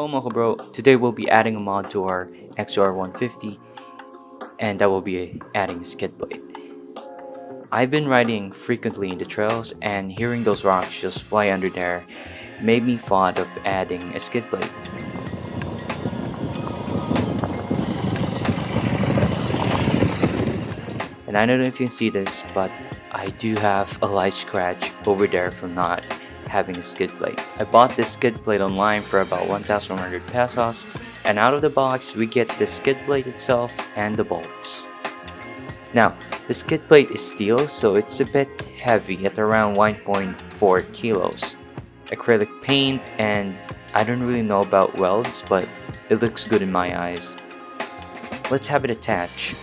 Hello mga bro, today we'll be adding a mod to our XR150 and that will be adding a skid plate. I've been riding frequently in the trails and hearing those rocks just fly under there made me thought of adding a skid plate. And I don't know if you can see this, but I do have a light scratch over there from not having a skid plate. I bought this skid plate online for about 1,100 pesos, and out of the box we get the skid plate itself and the bolts. Now, the skid plate is steel, so it's a bit heavy at around 1.4 kilos. Acrylic paint, and I don't really know about welds, but it looks good in my eyes. Let's have it attached.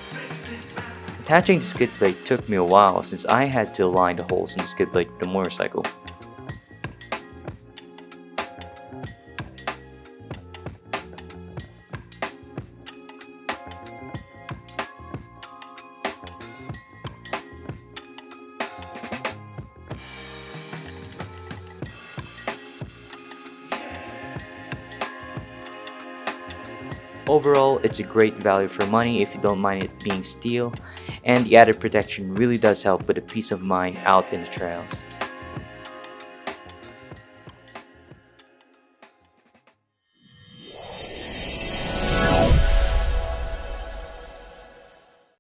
Attaching the skid plate took me a while since I had to align the holes in the skid plate with the motorcycle. Overall, it's a great value for money if you don't mind it being steel, and the added protection really does help with the peace of mind out in the trails.